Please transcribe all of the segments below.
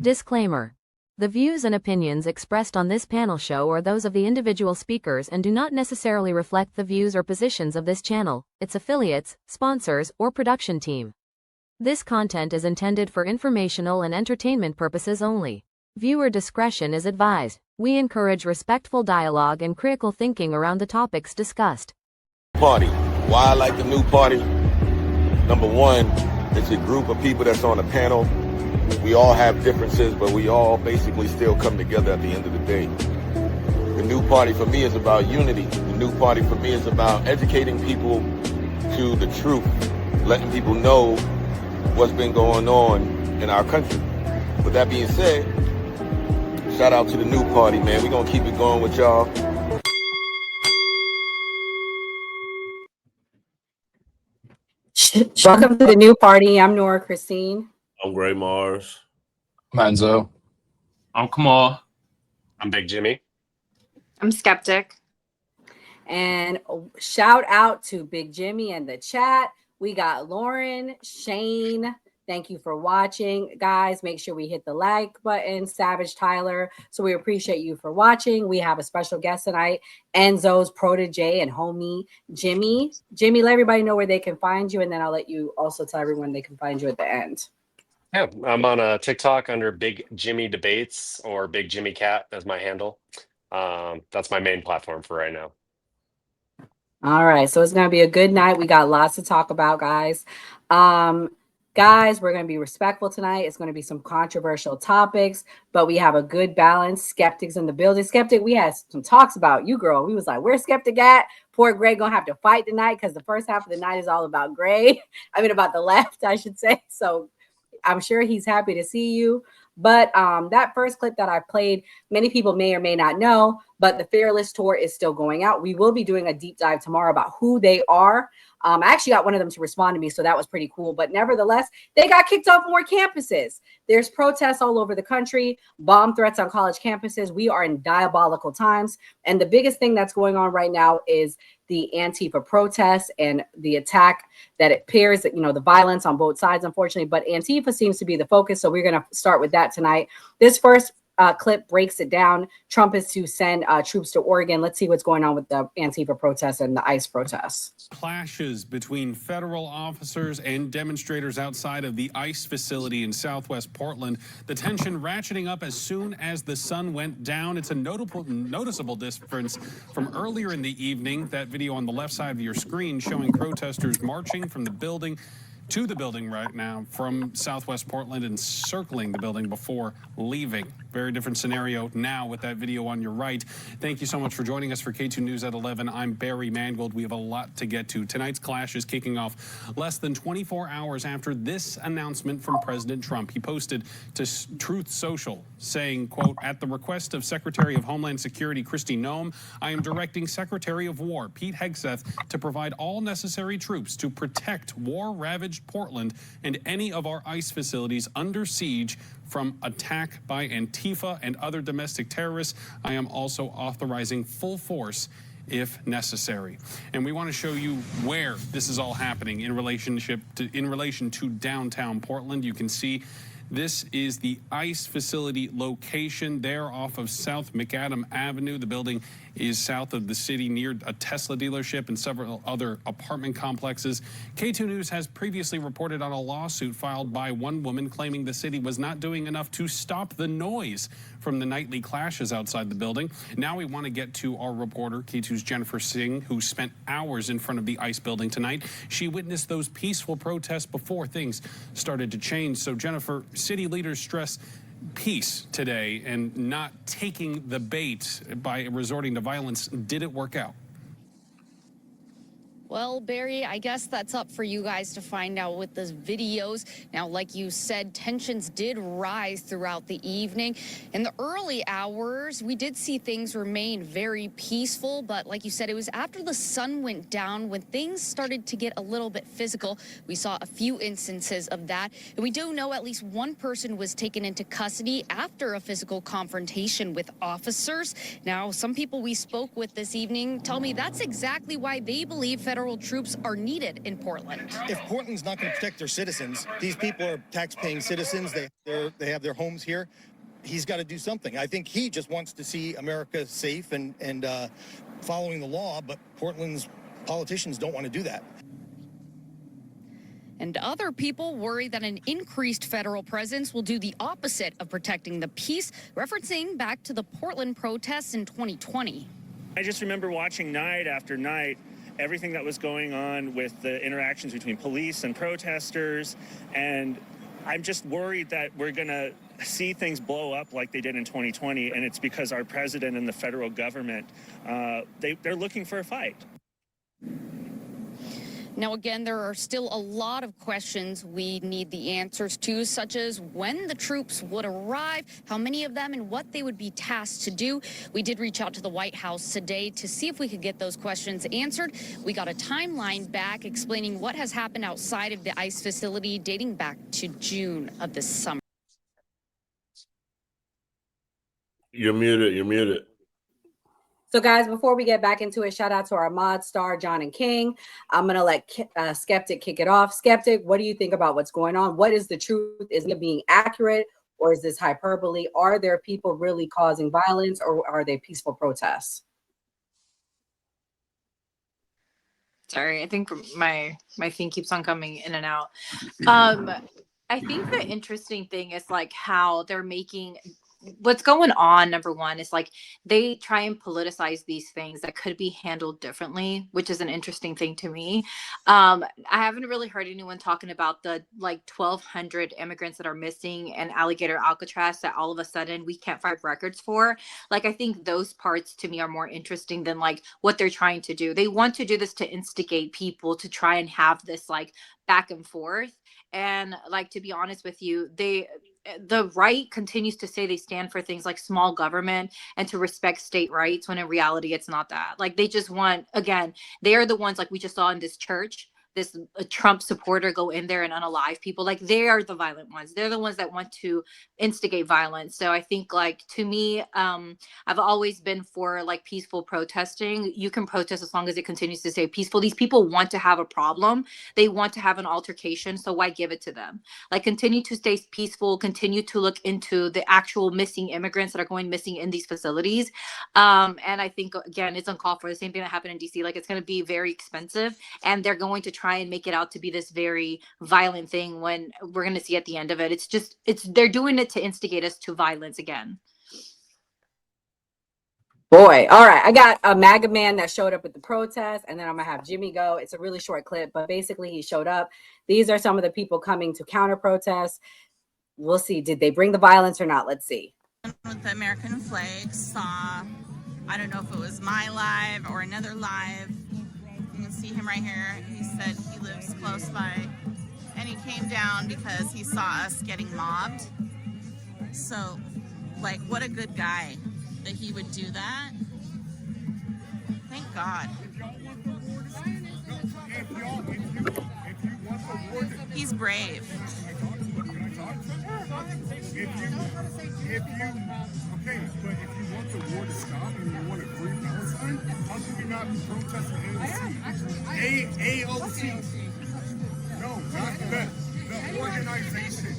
Disclaimer. The views and opinions expressed on this panel show are those of the individual speakers and do not necessarily reflect the views or positions of this channel, its affiliates, sponsors, or production team. This content is intended for informational and entertainment purposes only. Viewer discretion is advised. We encourage respectful dialogue and critical thinking around the topics discussed. Party. Why I like the new party? Number one, it's a group of people that's on a panel. We all have differences, but we all basically still come together at the end of the day. The new party for me is about unity. The new party for me is about educating people to the truth, letting people know what's been going on in our country. With that being said, shout out to the new party, man. We're going to keep it going with y'all. Welcome to the new party. I'm Nora Christine. I'm Gray Mars. Manzo. I'm Kamal. I'm Big Jimmy. I'm Skeptic. And shout out to Big Jimmy and the chat. We got Lauren, Shane. Thank you for watching, guys. Make sure we hit the like button. Savage Tyler. So we appreciate you for watching. We have a special guest tonight, Enzo's protege and homie, Jimmy. Jimmy, let everybody know where they can find you, and then I'll let you also tell everyone they can find you at the end. Yeah, I'm on TikTok under Big Jimmy Debates or Big Jimmy Cat as my handle. That's my main platform for right now. All right, so it's going to be a good night. We got lots to talk about, guys. Guys, we're going to be respectful tonight. It's going to be some controversial topics, but we have a good balance. Skeptics in the building. Skeptic, we had some talks about you, girl. We was like, where's Skeptic at? Poor Gray going to have to fight tonight because the first half of the night is all about Gray. I mean, about the left, I should say. So I'm sure he's happy to see you. But that first clip that I played, many people may or may not know, but the Fearless Tour is still going out. We will be doing a deep dive tomorrow about who they are. I actually got one of them to respond to me, so that was pretty cool. But nevertheless, they got kicked off more campuses. There's protests all over the country, bomb threats on college campuses. We are in diabolical times. And the biggest thing that's going on right now is the Antifa protests and the attack that it appears that, the violence on both sides, unfortunately. But Antifa seems to be the focus. So we're going to start with that tonight. This first clip breaks it down. Trump is to send troops to Oregon. Let's see what's going on with the Antifa protests and the ICE protests. Clashes between federal officers and demonstrators outside of the ICE facility in Southwest Portland. The tension ratcheting up as soon as the sun went down. It's a noticeable difference from earlier in the evening. That video on the left side of your screen showing protesters marching from the building to the building right now from Southwest Portland and circling the building before leaving. Very different scenario now with that video on your right. Thank you so much for joining us for K2 News at 11. I'm Barry Mangold. We have a lot to get to. Tonight's clash is kicking off less than 24 hours after this announcement from President Trump. He posted to Truth Social saying, quote, "At the request of Secretary of Homeland Security Kristi Noem, I am directing Secretary of War Pete Hegseth to provide all necessary troops to protect war-ravaged Portland and any of our ICE facilities under siege from attack by Antifa and other domestic terrorists. I am also authorizing full force if necessary." And we want to show you where this is all happening in relation to downtown Portland. You can see this is the ICE facility location there off of South McAdam Avenue. The building is south of the city near a Tesla dealership and several other apartment complexes. K2 News has previously reported on a lawsuit filed by one woman claiming the city was not doing enough to stop the noise from the nightly clashes outside the building. Now we want to get to our reporter, K2's Jennifer Singh, who spent hours in front of the ICE building tonight. She witnessed those peaceful protests before things started to change. So Jennifer, city leaders stress peace today and not taking the bait by resorting to violence. Did it work out? Well, Barry, I guess that's up for you guys to find out with the videos. Now, like you said, tensions did rise throughout the evening. In the early hours, we did see things remain very peaceful. But like you said, it was after the sun went down when things started to get a little bit physical. We saw a few instances of that. And we do know at least one person was taken into custody after a physical confrontation with officers. Now, some people we spoke with this evening tell me that's exactly why they believe federal federal troops are needed in Portland. If Portland's not going to protect their citizens, these people are tax-paying citizens. They have their homes here. He's got to do something. I think he just wants to see America safe and following the law, but Portland's politicians don't want to do that. And other people worry that an increased federal presence will do the opposite of protecting the peace, referencing back to the Portland protests in 2020. I just remember watching night after night everything that was going on with the interactions between police and protesters, and I'm just worried that we're going to see things blow up like they did in 2020, and it's because our president and the federal government, they're looking for a fight. Now, again, there are still a lot of questions we need the answers to, such as when the troops would arrive, how many of them, and what they would be tasked to do. We did reach out to the White House today to see if we could get those questions answered. We got a timeline back explaining what has happened outside of the ICE facility dating back to June of this summer. You're muted. So, guys, before we get back into it, shout out to our mod star, John and King. I'm going to let Skeptic kick it off. Skeptic, what do you think about what's going on? What is the truth? Is it being accurate, or is this hyperbole? Are there people really causing violence, or are they peaceful protests? Sorry, I think my thing keeps on coming in and out. I think the interesting thing is like how they're making what's going on. Number one is like they try and politicize these things that could be handled differently, which is an interesting thing to me. I haven't really heard anyone talking about the like 1,200 immigrants that are missing in Alligator Alcatraz that all of a sudden we can't find records for. Like, I think those parts to me are more interesting than like what they're trying to do. They want to do this to instigate people to try and have this like back and forth. And like, to be honest with you, the right continues to say they stand for things like small government and to respect state rights, when in reality, it's not that. Like, they just want, again, they are the ones like we just saw in this church, this Trump supporter go in there and unalive people. Like, they are the violent ones. They're the ones that want to instigate violence. So I think, like, to me, I've always been for like peaceful protesting. You can protest as long as it continues to stay peaceful. These people want to have a problem. They want to have an altercation. So why give it to them? Like, continue to stay peaceful, continue to look into the actual missing immigrants that are going missing in these facilities. And I think, again, it's uncalled for. The same thing that happened in DC. Like, it's going to be very expensive, and they're going to try and make it out to be this very violent thing when we're going to see at the end of it, they're doing it to instigate us to violence again. Boy, all right. I got a MAGA man that showed up at the protest, and then I'm gonna have Jimmy go. It's a really short clip, but basically he showed up. These are some of the people coming to counter protest. We'll see. Did they bring the violence or not? Let's see. With the American flag, saw, I don't know if it was my live or another live. You can see him right here. He said he lives close by, and he came down because he saw us getting mobbed. So, like, what a good guy that he would do that. Thank God. He's brave. Okay, but if you want the war to stop and you want a free Palestine, how can we not be protesting AOC? AOC. No, not the organization.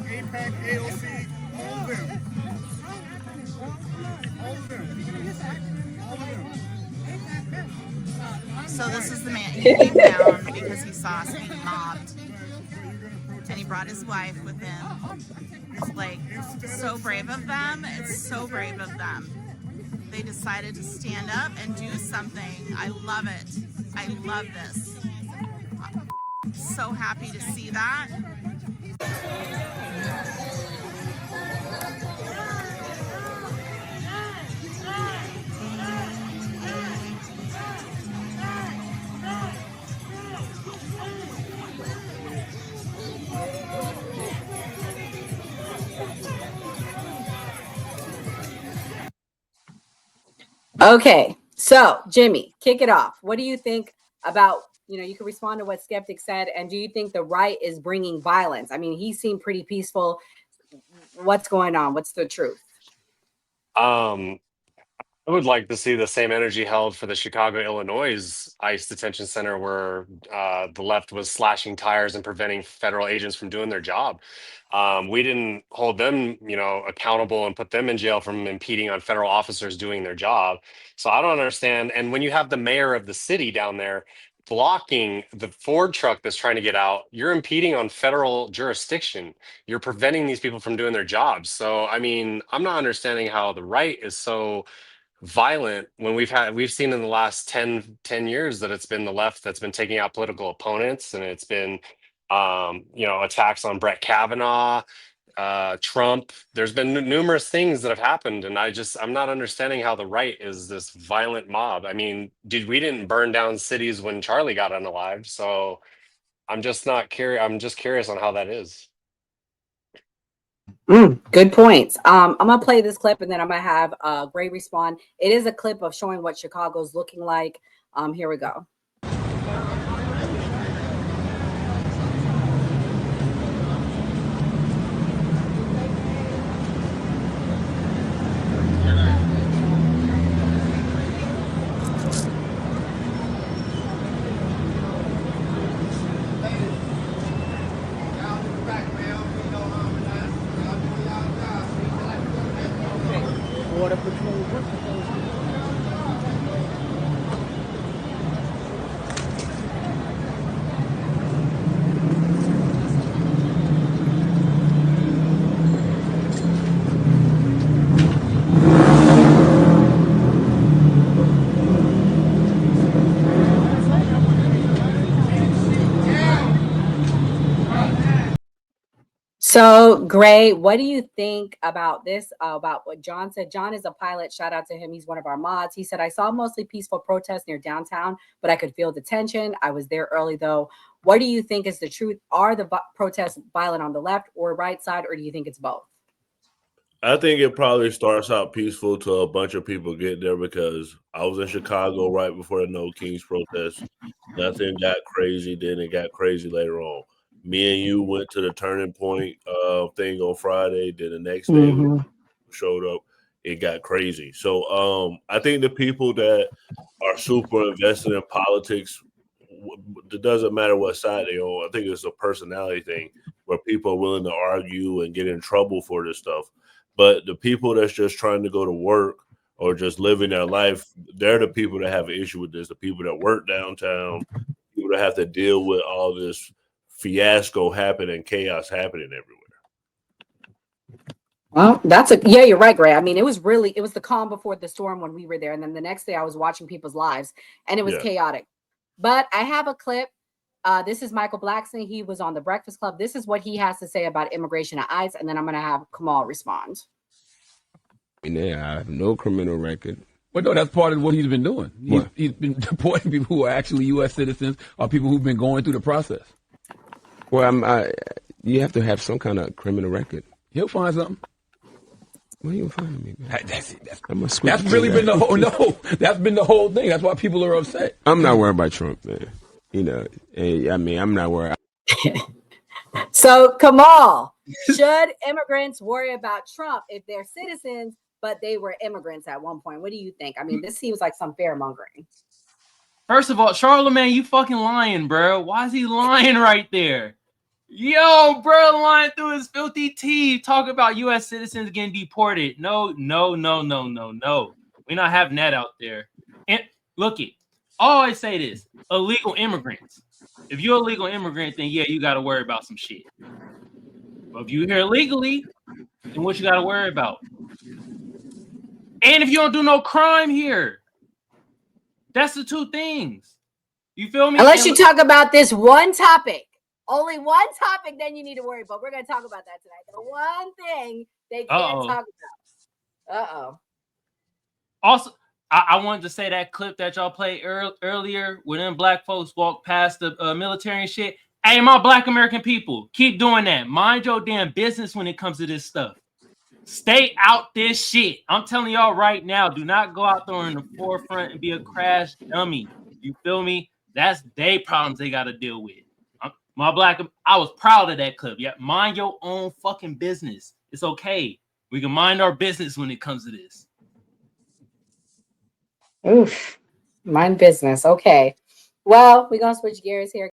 APAC, AOC, all of them. All of them. All of them. So this is the man. He came down because he saw us being mobbed. And he brought his wife with him. It's like so brave of them. It's so brave of them. They decided to stand up and do something. I love it. I love this. I'm so happy to see that. Okay, so Jimmy, kick it off. What do you think about, you can respond to what Skeptic said, and do you think the right is bringing violence? I mean, he seemed pretty peaceful. What's going on? What's the truth? I I would like to see the same energy held for the Chicago, Illinois ICE detention center, where the left was slashing tires and preventing federal agents from doing their job. We didn't hold them, accountable and put them in jail from impeding on federal officers doing their job. So I don't understand. And when you have the mayor of the city down there blocking the Ford truck that's trying to get out, you're impeding on federal jurisdiction. You're preventing these people from doing their jobs. So, I mean, I'm not understanding how the right is so violent when we've seen in the last 10 years that it's been the left that's been taking out political opponents, and it's been attacks on Brett Kavanaugh, Trump. There's been numerous things that have happened, and I'm not understanding how the right is this violent mob. I mean, we didn't burn down cities when Charlie got unalived, so I'm just not curious. I'm just curious on how that is. Good points. I'm gonna play this clip and then I'm gonna have Gray respond. It is a clip of showing what Chicago's looking like. Here we go. Border Patrol working. So, Gray, what do you think about this? About what John said? John is a pilot. Shout out to him. He's one of our mods. He said, I saw mostly peaceful protests near downtown, but I could feel the tension. I was there early, though. What do you think is the truth? Are the protests violent on the left or right side, or do you think it's both? I think it probably starts out peaceful till a bunch of people get there, because I was in Chicago right before the No Kings protest. Nothing got crazy. Then it got crazy later on. Me and you went to the Turning Point thing on Friday. Then the next day we showed up. It got crazy. So I think the people that are super invested in politics, it doesn't matter what side they on. I think it's a personality thing where people are willing to argue and get in trouble for this stuff. But the people that's just trying to go to work or just living their life, they're the people that have an issue with this. The people that work downtown, people that have to deal with all this fiasco happening, chaos happening everywhere. Well, you're right, Gray. I mean, it was the calm before the storm when we were there. And then the next day I was watching people's lives and it was chaotic. But I have a clip. This is Michael Blackson. He was on the Breakfast Club. This is what he has to say about immigration at ICE. And then I'm going to have Kamal respond. I have no criminal record. Well, no, that's part of what he's been doing. He's been deporting people who are actually U.S. citizens or people who've been going through the process. Well, you have to have some kind of criminal record. He'll find something. Where you finding me? That's really been the whole. No, that's been the whole thing. That's why people are upset. I'm not worried about Trump, man. I'm not worried. So, Kamal, should immigrants worry about Trump if they're citizens, but they were immigrants at one point? What do you think? I mean, this seems like some fair mongering. First of all, Charlamagne, you fucking lying, bro. Why is he lying right there? Yo, bro, lying through his filthy teeth, talking about U.S. citizens getting deported. No. We're not having that out there. And look it. I always say this: illegal immigrants. If you're a legal immigrant, then yeah, you got to worry about some shit. But if you're here illegally, then what you got to worry about? And if you don't do no crime here, that's the two things. You feel me? Unless you talk about this one topic. Only one topic, then you need to worry about. We're going to talk about that tonight. The one thing they can't talk about. Also, I wanted to say that clip that y'all played earlier when them black folks walked past the military and shit. Hey, my black American people, keep doing that. Mind your damn business when it comes to this stuff. Stay out this shit. I'm telling y'all right now, do not go out there in the forefront and be a crash dummy. You feel me? That's their problems they got to deal with. I was proud of that clip. Yeah, mind your own fucking business. It's okay. We can mind our business when it comes to this. Oof. Mind business. Okay. Well, we're gonna switch gears here.